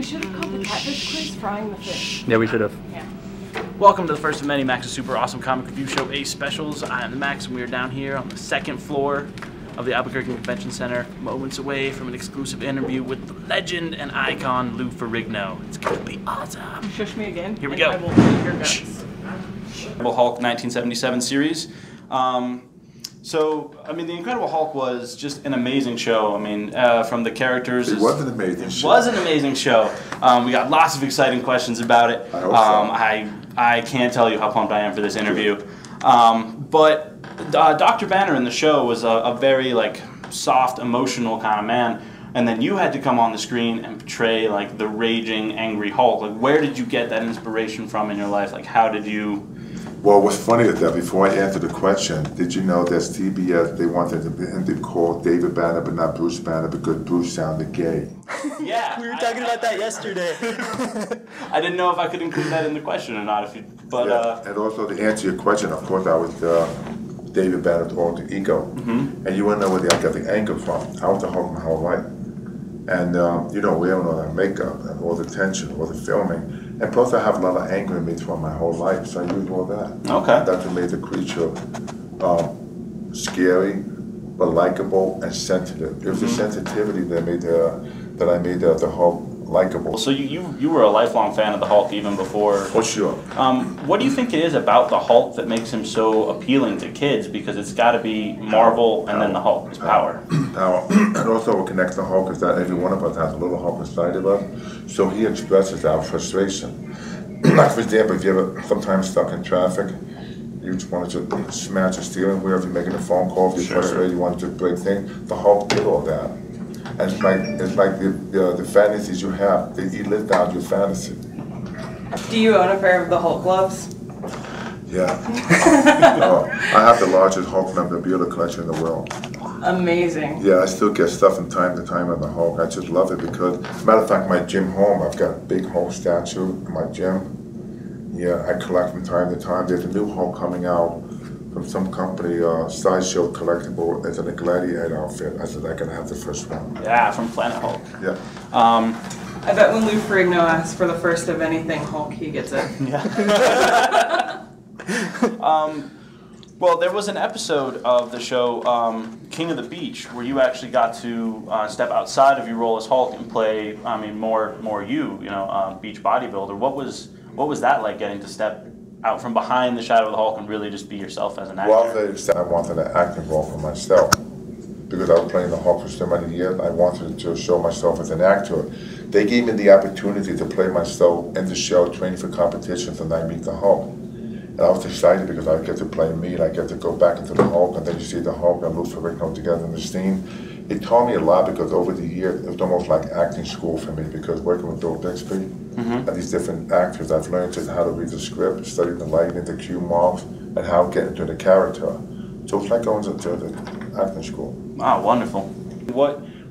We should have called the catfish quiz frying the fish. Yeah, we should have. Yeah. Welcome to the first of many Max's Super Awesome Comic Review Show A specials. I am Max, and we are down here on the second floor of the Albuquerque Convention Center, moments away from an exclusive interview with the legend and icon Lou Ferrigno. It's gonna be awesome. Shush me again. Here we go. I will eat your guts. Incredible Hulk 1977 series. So, I mean, the Incredible Hulk was just an amazing show. I mean, from the characters. It was an amazing show. It was an amazing show. We got lots of exciting questions about it. I hope so. I can't tell you how pumped I am for this interview. But Dr. Banner in the show was a very like soft, emotional kind of man. And then you had to come on the screen and portray like the raging, angry Hulk. Like, where did you get that inspiration from in your life? Like, how did you? Well, what's funny is that before I answer the question, did you know that CBS, they wanted him to call David Banner but not Bruce Banner because Bruce sounded gay? Yeah. We were talking about that yesterday. I didn't know if I could include that in the question or not. Yeah. And also to answer your question, of course, I was David Banner's alter ego. Mm-hmm. And you want to know where I got the anger from. I was the Hulk my whole life. And, you know, we don't know that makeup and all the tension, all the filming. And plus, I have a lot of anger in me throughout my whole life, so I use all that. Okay. And that's what made the creature scary, but likable and sensitive. It was the sensitivity that I made the Hulk likable. So you were a lifelong fan of the Hulk even before. For sure. What do you think it is about the Hulk that makes him so appealing to kids? Because it's got to be Marvel and then the Hulk is power. Power. And also what connects the Hulk is that every one of us has a little Hulk inside of us, so he expresses our frustration. Like for example, if you're ever sometimes stuck in traffic, you just want to smash a steering wheel, if you're making a phone call, if you're frustrated, you want to do a great thing, the Hulk did all that. And it's like the fantasies you have, he lived out your fantasy. Do you own a pair of the Hulk gloves? Yeah. I have the largest Hulk memorabilia collection in the world. Amazing. Yeah, I still get stuff from time to time on the Hulk. I just love it because, matter of fact, my gym home, I've got a big Hulk statue in my gym. Yeah, I collect from time to time. There's a new Hulk coming out from some company, Sideshow Collectible. It's in a gladiator outfit. I said I can have the first one. Yeah, from Planet Hulk. Yeah. I bet when Lou Ferrigno asks for the first of anything Hulk, he gets it. Yeah. Well, there was an episode of the show King of the Beach where you actually got to step outside of your role as Hulk and play, I mean, more you know, beach bodybuilder. What was that like, getting to step out from behind the shadow of the Hulk and really just be yourself as an actor? Well, I wanted an acting role for myself because I was playing the Hulk for so many years. I wanted to show myself as an actor. They gave me the opportunity to play myself in the show, training for competitions, and I meet the Hulk. And I was excited because I get to play me, and I get to go back into the Hulk, and then you see the Hulk and Lou Ferrigno together in the scene. It taught me a lot because over the years, it was almost like acting school for me because working with Bill Bixby and these different actors, I've learned just how to read the script, study the lighting, the cue marks, and how to get into the character. So it's like going to the acting school. Wow, wonderful.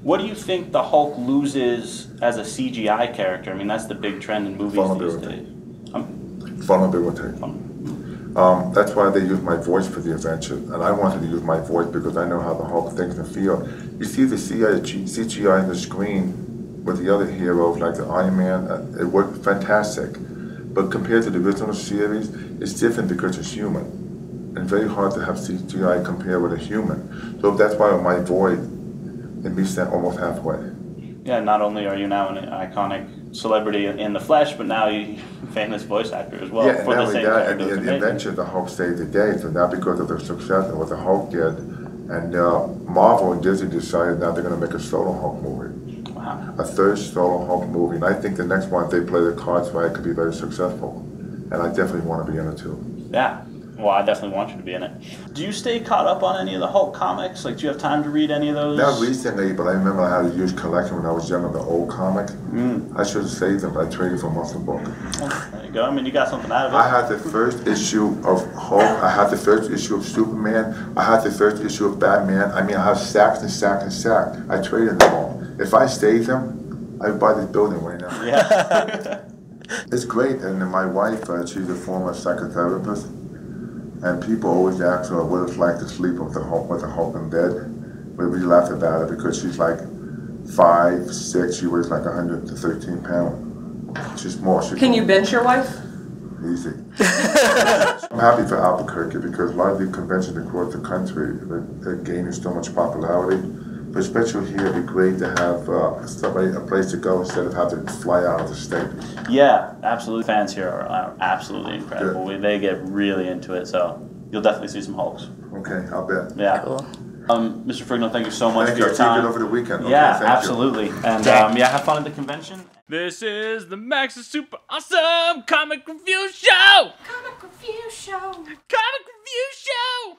What do you think the Hulk loses as a CGI character? I mean, that's the big trend in movies these days. Vulnerability. That's why they use my voice for the adventure, and I wanted to use my voice because I know how the Hulk thinks and feels. You see the CGI on the screen with the other heroes like the Iron Man, it worked fantastic. But compared to the original series, it's different because it's human. And very hard to have CGI compare with a human. So that's why on my voice, it meets that almost halfway. Yeah, not only are you now an iconic celebrity in the flesh, but now you're a famous voice actor as well. Yeah, for and the same that, character. and eventually the Hulk saved the day. So now because of the success of what the Hulk did, and Marvel and Disney decided now they're going to make a solo Hulk movie. Wow. A third solo Hulk movie. And I think the next one, if they play the cards right, could be very successful. And I definitely want to be in it too. Yeah. Well, I definitely want you to be in it. Do you stay caught up on any of the Hulk comics? Like, do you have time to read any of those? Not recently, but I remember I had a huge collection when I was young of the old comic. I should have saved them, but I traded for most of the book. Oh, there you go. I mean, you got something out of it. I had the first issue of Hulk. I had the first issue of Superman. I had the first issue of Batman. I mean, I have stacks and stacks and stacks. I traded them all. If I saved them, I'd buy this building right now. Yeah. It's great, and my wife, she's a former psychotherapist. And people always ask her what it's like to sleep with the Hulk in bed. We laugh about it because she's like 5, 6. She weighs like 113 pounds. She's more. Can you bench your wife? Easy. I'm happy for Albuquerque because a lot of the conventions across the country are gaining so much popularity. But especially here, it'd be great to have a place to go instead of having to fly out of the state. Yeah, absolutely. Fans here are absolutely incredible. They get really into it, so you'll definitely see some Hulks. Okay, I'll bet. Yeah. Cool. Mr. Ferrigno, thank you so much Thank for you. your time. I'll take it over the weekend. Okay, Yeah, thank absolutely. You. And yeah, have fun at the convention. This is the Maxx Super Awesome Comic Review Show! Comic review show. Comic Review Show!